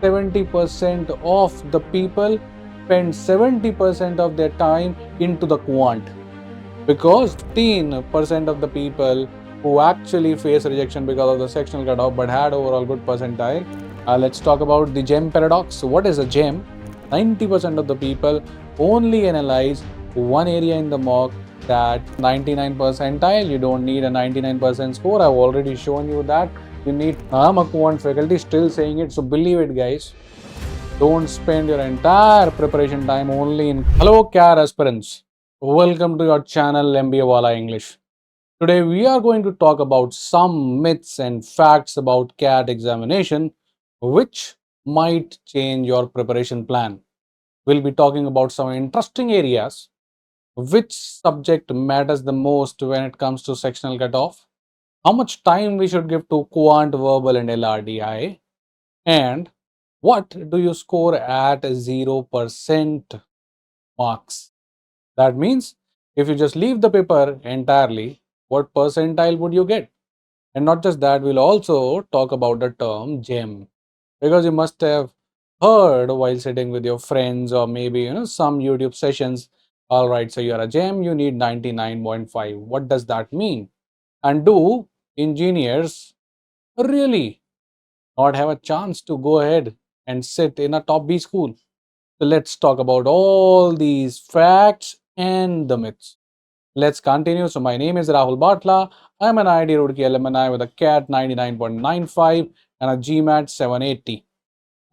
70% of the people spend 70% of their time into the quant, because 10% of the people who actually face rejection because of the sectional cutoff but had overall good percentile. Let's talk about the gem paradox. What is a gem? 90% of the people only analyze one area in the mock, that 99 percentile. You don't need a 99% score. I've already shown you that. You need. I'm a quant faculty still saying it, so believe it, guys. Don't spend your entire preparation time only in. Hello, care aspirants. Welcome to your channel MBA Wallah English. Today we are going to talk about some myths and facts about CAT examination which might change your preparation plan. We'll be talking about some interesting areas. Which subject matters the most when it comes to sectional cutoff? How much time we should give to quant, verbal and LRDI? And what do you score at 0% marks? That means if you just leave the paper entirely, what percentile would you get? And not just that, we'll also talk about the term gem, because you must have heard while sitting with your friends or maybe some YouTube sessions. All right, so you're a gem, you need 99.5. What does that mean? And do engineers really not have a chance to go ahead and sit in a top B school? So let's talk about all these facts and the myths. Let's continue. So my name is Rahul Bathla. I'm an 𝐅𝐑𝐄𝐄 alumni with a CAT 99.95 and a GMAT 780.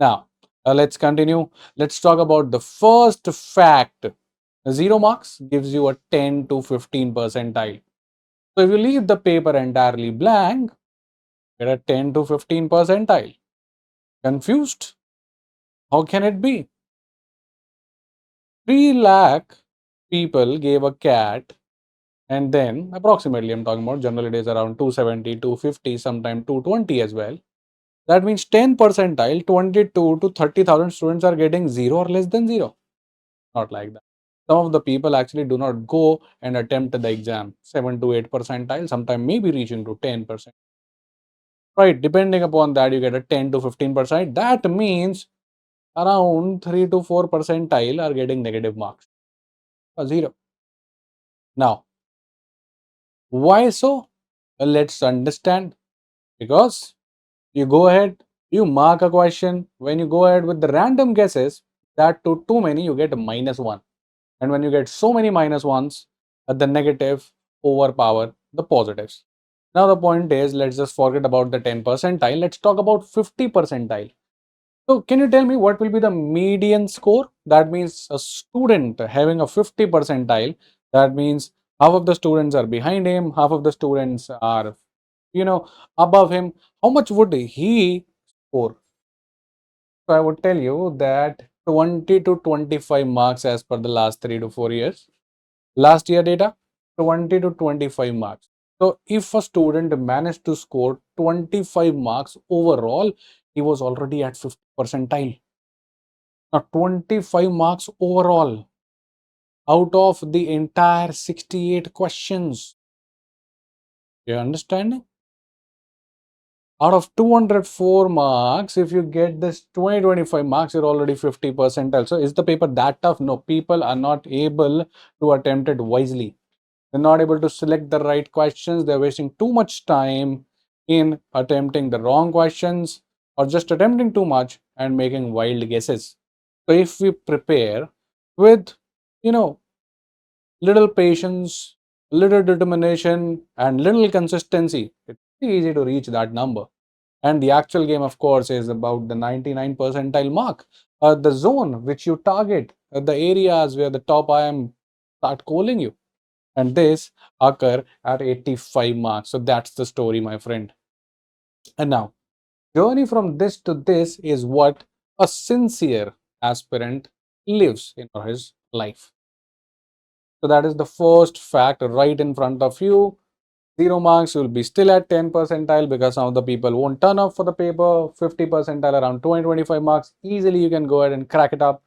Now, let's continue. Let's talk about the first fact. 0 marks gives you a 10 to 15 percentile. So if you leave the paper entirely blank, get a 10 to 15 percentile. Confused? How can it be? 3 lakh people gave a CAT, and then approximately I'm talking about, generally it is around 270, 250, sometimes 220 as well. That means 10 percentile, 22 to 30,000 students are getting 0 or less than 0. Not like that. Some of the people actually do not go and attempt the exam. 7 to 8 percentile, sometimes maybe reaching to 10%. Right, depending upon that, you get a 10 to 15%. That means around 3 to 4 percentile are getting negative marks. A 0. Now, why so? Well, let's understand. Because you go ahead, you mark a question. When you go ahead with the random guesses, that too many, you get a -1. And when you get so many -1s, the negative overpower the positives. Now the point is, let's just forget about the 10 percentile. Let's talk about 50 percentile. So can you tell me what will be the median score? That means a student having a 50 percentile. That means half of the students are behind him, half of the students are, above him. How much would he score? So I would tell you that 20 to 25 marks as per the last 3 to 4 years. Last year data, 20 to 25 marks. So if a student managed to score 25 marks overall, he was already at 50 percentile. Now 25 marks overall out of the entire 68 questions. You understand? Out of 204 marks, if you get this 25 marks, you're already 50 percentile. So is the paper that tough? No, people are not able to attempt it wisely. They're not able to select the right questions. They're wasting too much time in attempting the wrong questions or just attempting too much and making wild guesses. So if we prepare with, little patience, little determination and little consistency, it's easy to reach that number. And the actual game, of course, is about the 99 percentile mark, the zone which you target, the areas where the top IM start calling you. And this occur at 85 marks. So that's the story, my friend. And now, journey from this to this is what a sincere aspirant lives in his life. So that is the first fact right in front of you. 0 marks, you will be still at 10 percentile because some of the people won't turn up for the paper. 50 percentile, around 25 marks. Easily you can go ahead and crack it up.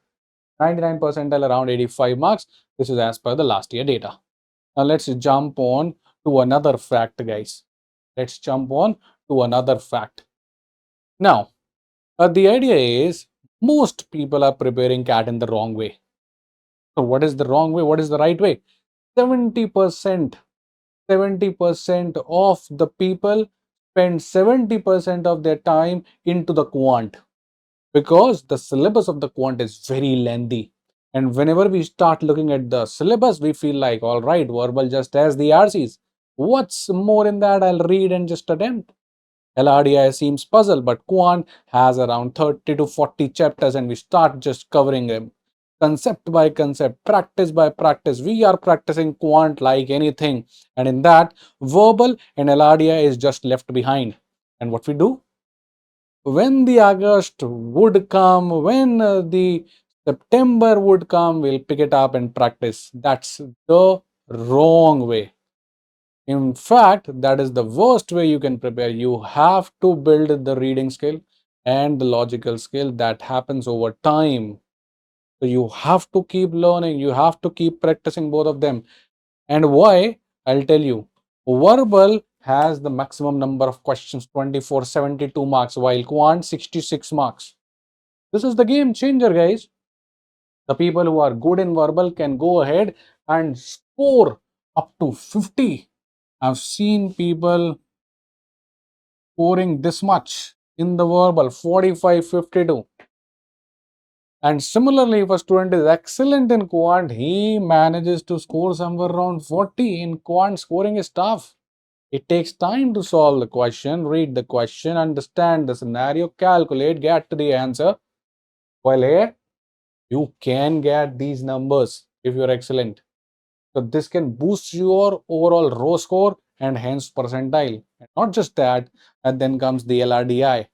99 percentile, around 85 marks. This is as per the last year data. Now let's jump on to another fact, guys. Let's jump on to another fact. Now, The idea is most people are preparing CAT in the wrong way. So what is the wrong way? What is the right way? 70%, 70% of the people spend 70% of their time into the quant, because the syllabus of the quant is very lengthy. And whenever we start looking at the syllabus, we feel like, all right, verbal just as the RCs. What's more in that? I'll read and just attempt. LRDI seems puzzle, but Quant has around 30 to 40 chapters and we start just covering them. Concept by concept, practice by practice. We are practicing Quant like anything. And in that, verbal and LRDI is just left behind. And what we do? When the August would come, when the September would come, we'll pick it up and practice. That's the wrong way. In fact, that is the worst way you can prepare. You have to build the reading skill and the logical skill that happens over time. So you have to keep learning, you have to keep practicing both of them. And why? I'll tell you. Verbal has the maximum number of questions, 24, 72 marks, while Quant 66 marks. This is the game changer, guys. The people who are good in verbal can go ahead and score up to 50. I've seen people scoring this much in the verbal, 45, 52. And similarly, if a student is excellent in quant, he manages to score somewhere around 40. In quant, scoring is tough. It takes time to solve the question, read the question, understand the scenario, calculate, get to the answer. While here, you can get these numbers if you're excellent. So this can boost your overall row score and hence percentile. And not just that, and then comes the LRDI.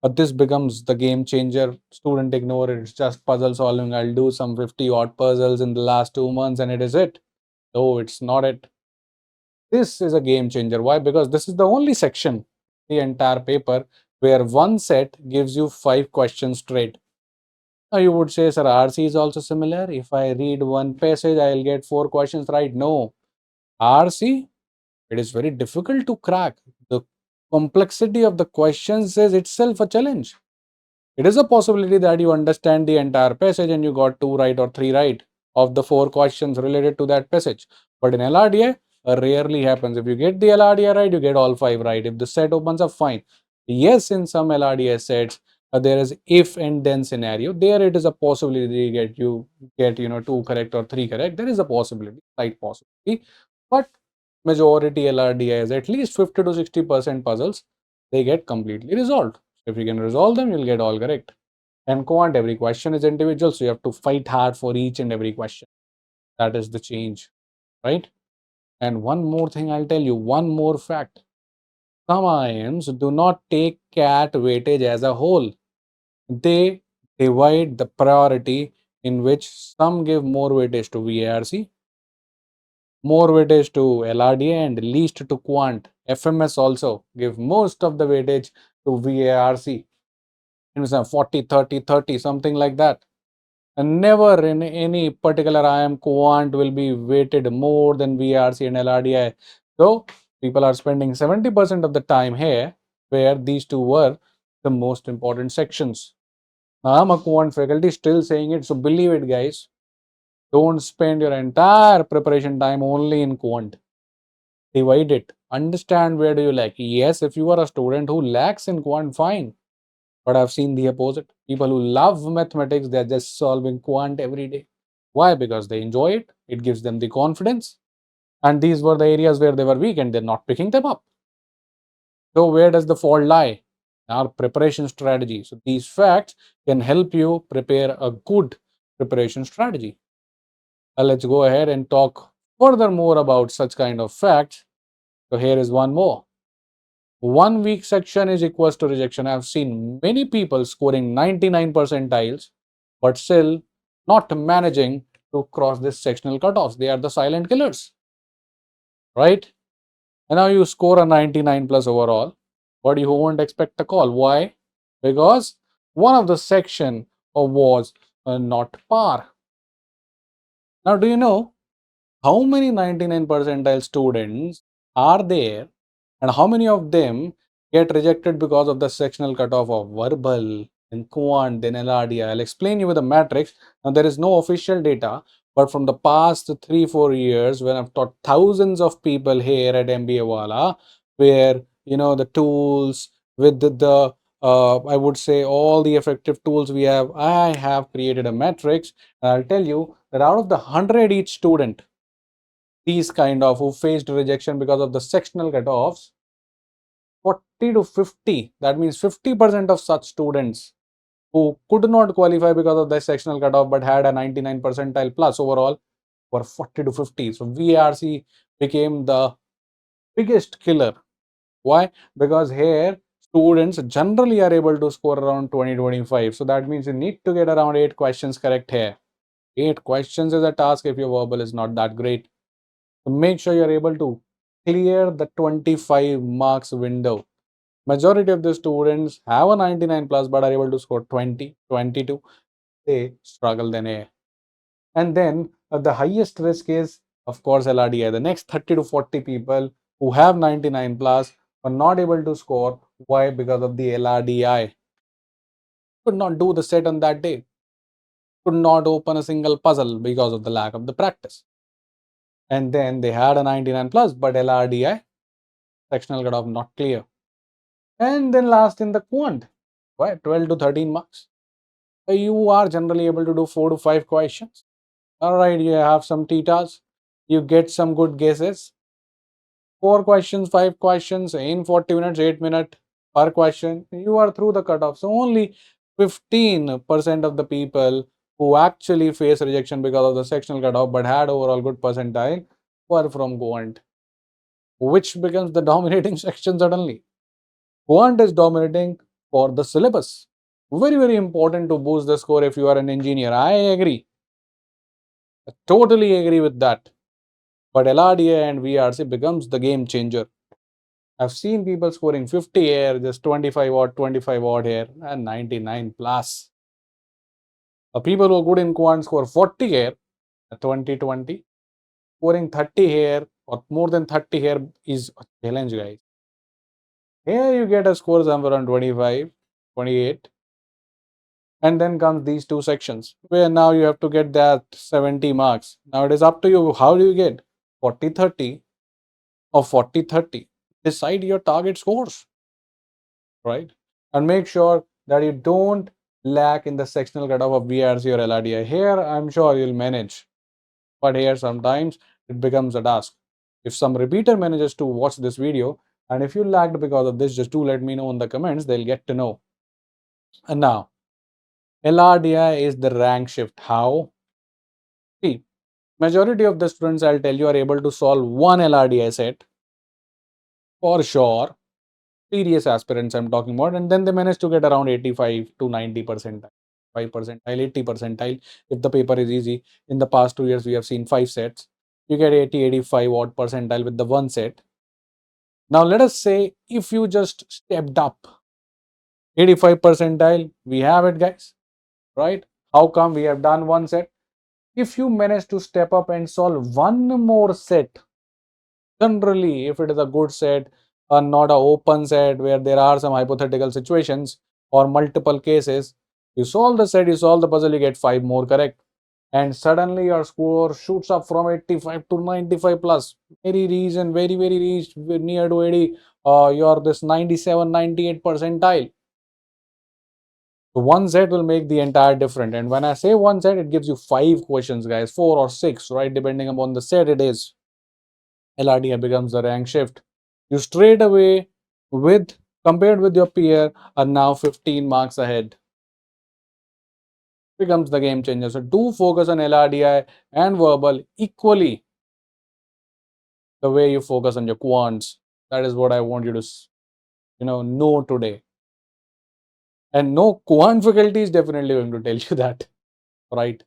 But this becomes the game changer. Student ignore it. It's just puzzle solving. I'll do some 50 odd puzzles in the last 2 months and it is it. No, it's not it. This is a game changer. Why? Because this is the only section, the entire paper, where one set gives you 5 questions straight. Now you would say, sir, RC is also similar. If I read one passage, I'll get 4 questions right. No. RC, it is very difficult to crack. The complexity of the questions is itself a challenge. It is a possibility that you understand the entire passage and you got 2 right or 3 right of the 4 questions related to that passage. But in LRDI, rarely happens. If you get the LRDI right, you get all 5 right. If the set opens up, fine. Yes, in some LRDI sets, there is if and then scenario. There it is a possibility you get 2 correct or 3 correct. There is a possibility, slight possibility. But majority LRDIs, at least 50 to 60% puzzles, they get completely resolved. If you can resolve them, you'll get all correct. And quant, every question is individual, so you have to fight hard for each and every question. That is the change, right? And one more thing I'll tell you, one more fact. Some IIMs do not take CAT weightage as a whole. They divide the priority in which some give more weightage to VARC, more weightage to LRDA, and least to quant. FMS also give most of the weightage to VARC. It's a 40, 30, 30, something like that. And never in any particular IIM quant will be weighted more than VRC and LRDI. So people are spending 70% of the time here, where these two were the most important sections. Now I'm a quant faculty still saying it, so believe it, guys. Don't spend your entire preparation time only in quant. Divide it. Understand where do you lack. Yes, if you are a student who lacks in quant, fine. But I've seen the opposite. People who love mathematics, they're just solving quant every day. Why? Because they enjoy it. It gives them the confidence. And these were the areas where they were weak and they're not picking them up. So where does the fault lie? Our preparation strategy. So these facts can help you prepare a good preparation strategy. Let's go ahead and talk furthermore about such kind of facts. So here is one more. 1 week section is equals to rejection. I've seen many people scoring 99 percentiles, but still not managing to cross this sectional cutoffs. They are the silent killers, right? And now you score a 99 plus overall, but you won't expect a call. Why? Because one of the section was not par. Now, do you know how many 99 percentile students are there and how many of them get rejected because of the sectional cutoff of verbal, then quant, then LRD. I'll explain you with a matrix. Now, there is no official data, but from the past 3-4 years, when I've taught thousands of people here at MBA Wallah, where the tools with I would say all the effective tools we have, I have created a matrix. And I'll tell you that out of the 100 each student, these kind of who faced rejection because of the sectional cutoffs, 40 to 50, that means 50% of such students who could not qualify because of the sectional cutoff but had a 99 percentile plus overall were 40 to 50. So VARC became the biggest killer. Why? Because here students generally are able to score around 20-25. So that means you need to get around 8 questions correct here. 8 questions is a task if your verbal is not that great. So make sure you're able to clear the 25 marks window. Majority of the students have a 99 plus but are able to score 20, 22. They struggle then A. And then the highest risk is, of course, LRDI. The next 30 to 40 people who have 99 plus are not able to score. Why? Because of the LRDI. Could not do the set on that day. Could not open a single puzzle because of the lack of the practice. And then they had a 99 plus, but LRDI, sectional cutoff not clear. And then last in the quant, right? 12 to 13 marks. You are generally able to do 4 to 5 questions. All right, you have some tetas, you get some good guesses. 4 questions, 5 questions in 40 minutes, 8 minutes per question. You are through the cutoff. So only 15% of the people who actually face rejection because of the sectional cutoff but had overall good percentile were from Quant, which becomes the dominating section suddenly. Quant is dominating for the syllabus. Very, very important to boost the score if you are an engineer. I agree. I totally agree with that. But LRDA and VRC becomes the game changer. I've seen people scoring 50 here, just 25 odd here, and 99 plus. People who are good in quant score 40 here, 2020. Scoring 30 here or more than 30 here is a challenge, guys. Here you get a score somewhere around 25, 28. And then comes these two sections where now you have to get that 70 marks. Now it is up to you. How do you get 40-30 or 40-30? Decide your target scores, right? And make sure that you don't lack in the sectional cutoff of VRC or LRDI. Here, I'm sure you'll manage. But here, sometimes it becomes a task. If some repeater manages to watch this video, and if you lagged because of this, just do let me know in the comments. They'll get to know. And now, LRDI is the rank shift. How? See, majority of the students, I'll tell you, are able to solve one LRDI set for sure. Serious aspirants I'm talking about, and then they manage to get around 85 to 90 percentile, 5 percentile, 80 percentile if the paper is easy. In the past 2 years, we have seen 5 sets. You get 80, 85 odd percentile with the one set. Now, let us say if you just stepped up 85 percentile, we have it, guys, right? How come we have done one set? If you manage to step up and solve one more set, generally, if it is a good set or not a open set where there are some hypothetical situations or multiple cases, you solve the set, you solve the puzzle, you get 5 more correct. And suddenly your score shoots up from 85 to 95 plus. Very reason, very, very near to 80. You're this 97, 98 percentile. So one set will make the entire difference. And when I say one set, it gives you 5 questions, guys, 4 or 6, right? Depending upon the set it is. LRDI becomes the rank shift. You straight away with compared with your peer are now 15 marks ahead. Becomes the game changer. So do focus on LRDI and verbal equally the way you focus on your quants. That is what I want you to know today. And no quant faculty is definitely going to tell you that, right?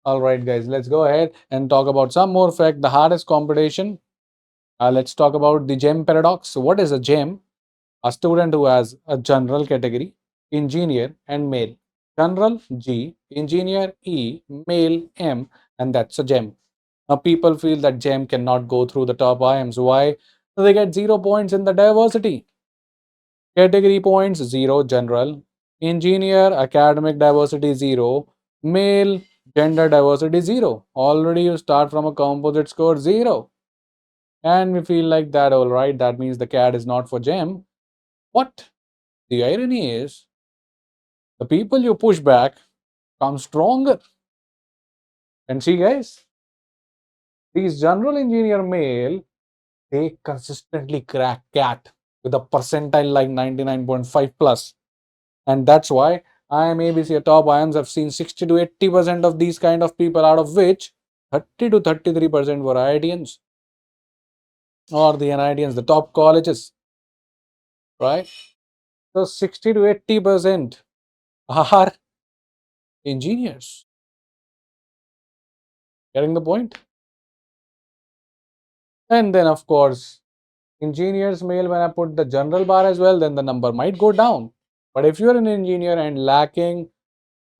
All right, guys, let's go ahead and talk about some more fact. The hardest competition. Let's talk about the GEM paradox. So what is a GEM? A student who has a general category, engineer and male. General G, engineer E, male M, and that's a GEM. Now people feel that GEM cannot go through the top IIMs. Why? So they get 0 points in the diversity. Category points 0 general. Engineer academic diversity 0. Male gender diversity 0. Already you start from a composite score 0. And we feel like that, alright, that means the cat is not for gem. What? The irony is, the people you push back come stronger. And see, guys, these general engineer male, they consistently crack cat with a percentile like 99.5 plus. And that's why IIM ABC top IIMs have seen 60 to 80% of these kind of people, out of which 30 to 33% were IITians or the NITians, the top colleges, right? So 60 to 80% are engineers. Getting the point? And then, of course, engineers male, when I put the general bar as well, then the number might go down. But if you're an engineer and lacking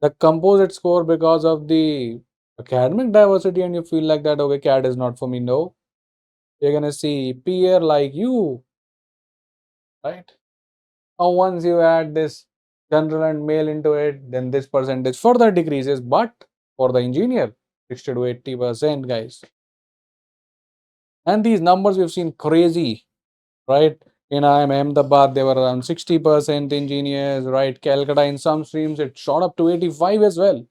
the composite score because of the academic diversity and you feel like that, okay, CAD is not for me, no, you're gonna see peer like you, right? Now, once you add this general and male into it, then this percentage further decreases. But for the engineer, 60 to 80%, guys. And these numbers we've seen crazy, right? In IIM Ahmedabad, they were around 60% engineers, right? Calcutta, in some streams, it shot up to 85 as well.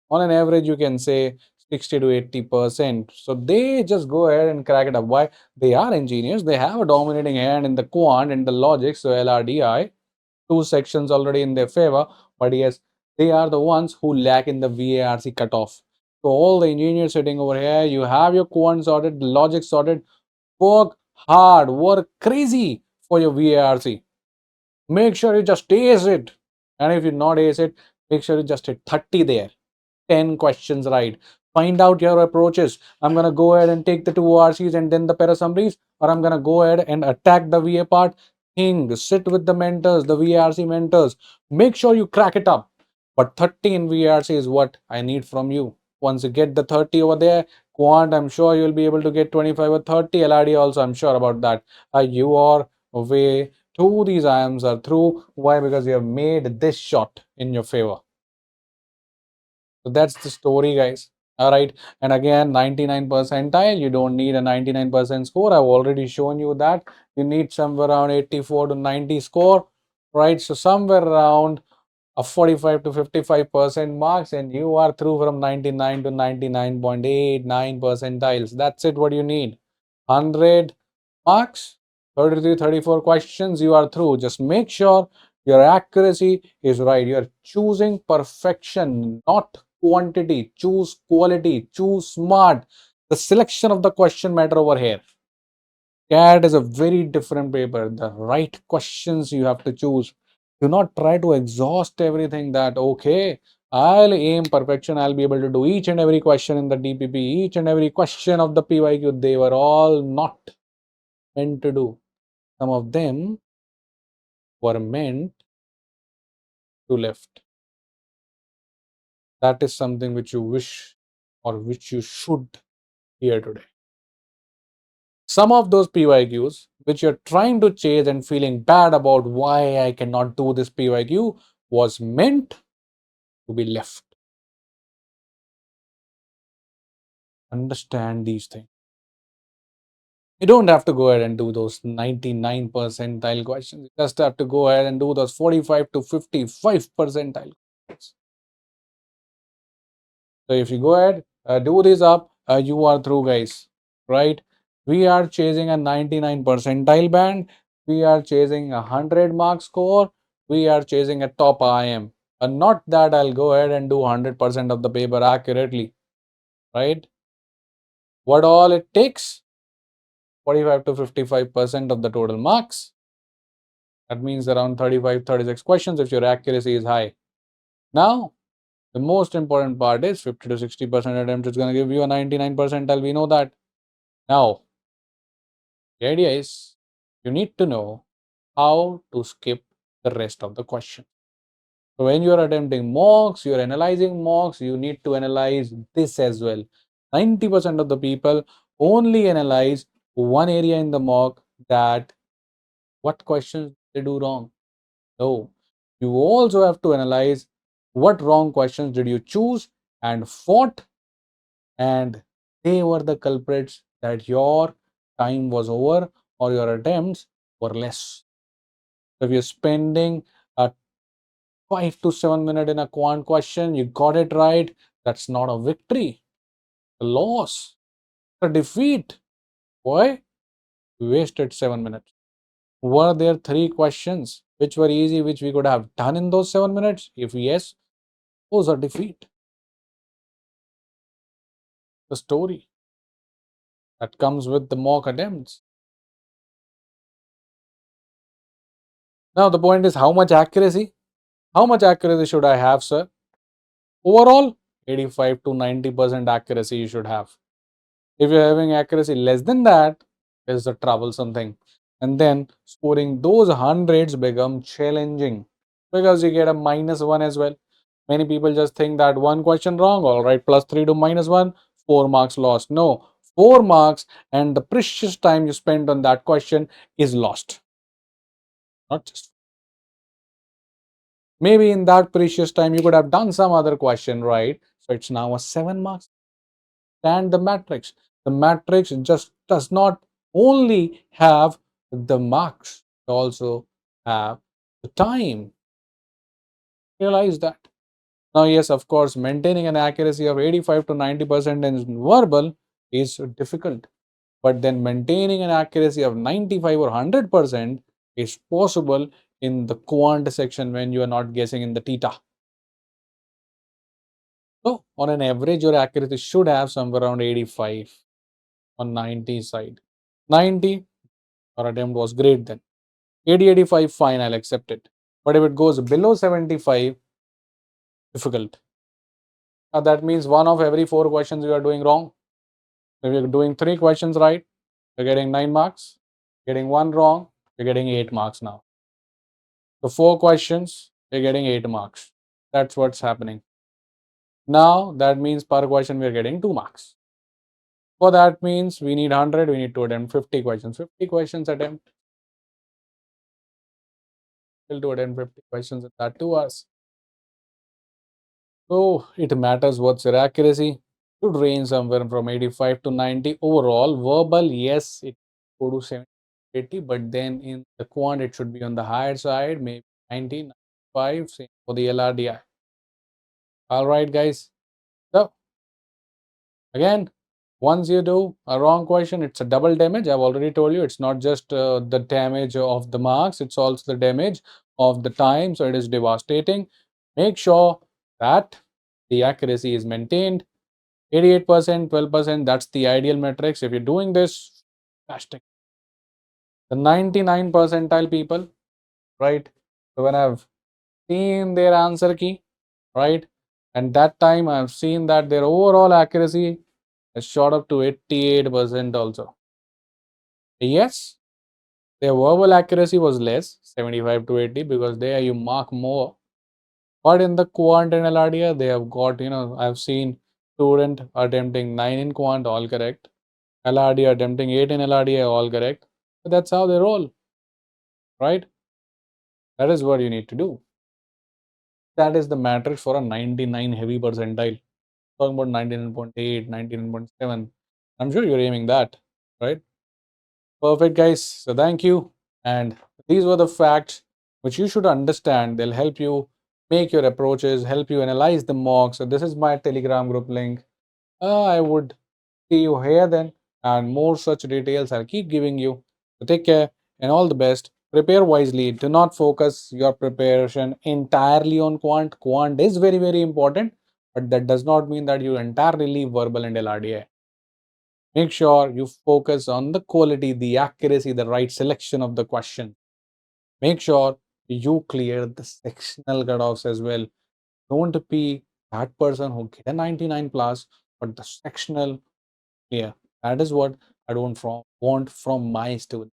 On an average, you can say 60 to 80%. So they just go ahead and crack it up. Why? They are engineers. They have a dominating hand in the quant and the logic. So LRDI, two sections already in their favor. But yes, they are the ones who lack in the VARC cutoff. So all the engineers sitting over here, you have your quant sorted, the logic sorted. Work hard, work crazy for your VARC. Make sure you just ace it. And if you not ace it, make sure you just hit 30 there. 10 questions right. Find out your approaches. I'm going to go ahead and take the two ORCs and then the para summaries, or I'm going to go ahead and attack the VA part. Think, sit with the mentors, the VARC mentors. Make sure you crack it up. But 30 in VARC is what I need from you. Once you get the 30 over there, Quant, I'm sure you'll be able to get 25 or 30. LRD also, I'm sure about that. Your way to these IIMs are through. Why? Because you have made this shot in your favor. So that's the story, guys. All right. And again, 99 percentile, you don't need a 99% score. I've already shown you that. You need somewhere around 84 to 90 score, right? So somewhere around a 45 to 55% marks, and you are through from 99 to 99.89 percentiles. That's it, what you need. 100 marks, 33, 34 questions, you are through. Just make sure your accuracy is right. You are choosing perfection, not quantity. Choose quality, choose smart. The selection of the question matter over here. CAT is a very different paper. The right questions you have to choose. Do not try to exhaust everything that, okay, I'll aim perfection. I'll be able to do each and every question in the DPP, each and every question of the PYQ. They were all not meant to do. Some of them were meant to lift. That is something which you wish or which you should hear today. Some of those PYQs which you're trying to chase and feeling bad about why I cannot do this PYQ was meant to be left. Understand these things. You don't have to go ahead and do those 99 percentile questions. You just have to go ahead and do those 45 to 55 percentile questions. So if you go ahead, do this up, you are through, guys, right? We are chasing a 99 percentile band. We are chasing a 100 mark score. We are chasing a top IIM. And not that I'll go ahead and do 100% of the paper accurately, right? What all it takes? 45 to 55% of the total marks. That means around 35, 36 questions if your accuracy is high. Now, the most important part is 50 to 60% attempt is going to give you a 99 percentile. We know that. Now, the idea is you need to know how to skip the rest of the question. So when you are attempting mocks, you are analyzing mocks, you need to analyze this as well. 90% of the people only analyze one area in the mock, that what questions they do wrong. No, you also have to analyze what wrong questions did you choose and fought, and they were the culprits that your time was over or your attempts were less. So if you're spending a 5 to 7 minutes in a quant question, you got it right, that's not a victory, a loss, a defeat. Why? You wasted 7 minutes. Were there three questions which were easy, which we could have done in those 7 minutes? If yes, those are defeat. The story that comes with the mock attempts. Now, the point is how much accuracy? How much accuracy should I have, sir? Overall, 85 to 90% accuracy you should have. If you're having accuracy less than that, is the troublesome thing. And then scoring those hundreds become challenging because you get a -1 as well. Many people just think that one question wrong, all right, +3 to -1, 4 marks lost. No, 4 marks and the precious time you spent on that question is lost. Not just maybe in that precious time you could have done some other question, right? So it's now a 7 marks. And the matrix. The matrix just does not only have the marks, it also have the time. Realize that. Now, yes, of course, maintaining an accuracy of 85 to 90% in verbal is difficult. But then maintaining an accuracy of 95 or 100% is possible in the quant section when you are not guessing in the theta. So, on an average, your accuracy should have somewhere around 85 on 90 side. 90, your attempt was great then. 80, 85, fine, I'll accept it. But if it goes below 75, difficult. Now that means one of every 4 questions you are doing wrong. If you're doing 3 questions right, you're getting 9 marks. Getting one wrong, you're getting 8 marks now. So 4 questions, you're getting 8 marks. That's what's happening. Now that means per question we're getting 2 marks. For that means we need 100, we need to attempt 50 questions. 50 questions attempt. We'll do attempt 50 questions in that 2 hours. So it matters what's your accuracy. Should range somewhere from 85 to 90. Overall, verbal, yes, it go to 70, 80, but then in the quant, it should be on the higher side, maybe 90, 95, same for the LRDI. All right, guys. So again, once you do a wrong question, it's a double damage. I've already told you it's not just the damage of the marks, it's also the damage of the time. So it is devastating. Make sure that the accuracy is maintained. 88%, 12%, that's the ideal metrics. If you're doing this, fantastic. The 99 percentile people, right? So when I've seen their answer key, right? And that time I've seen that their overall accuracy has shot up to 88% also. Yes, their verbal accuracy was less, 75 to 80, because there you mark more. But in the quant and LRDI, they have got, I've seen student attempting 9 in quant, all correct. LRD attempting 8 in LRDI, all correct. But that's how they roll, right? That is what you need to do. That is the matrix for a 99 heavy percentile. Talking about 99.8, 99.7. I'm sure you're aiming that, right? Perfect, guys. So thank you. And these were the facts which you should understand. They'll help you make your approaches, help you analyze the mocks. So this is my Telegram group link. I would see you here then, and more such details I'll keep giving you. So take care and all the best. Prepare wisely. Do not focus your preparation entirely on quant. Quant is very, very important, but that does not mean that you entirely leave verbal and LRDI. Make sure you focus on the quality, the accuracy, the right selection of the question. Make sure you clear the sectional cutoffs as well. Don't be that person who get a 99 plus, but the sectional clear. That is what I don't want from my students.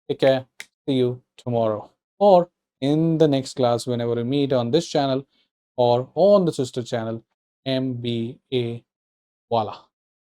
Take care. See you tomorrow or in the next class whenever we meet on this channel or on the sister channel, MBA Wallah.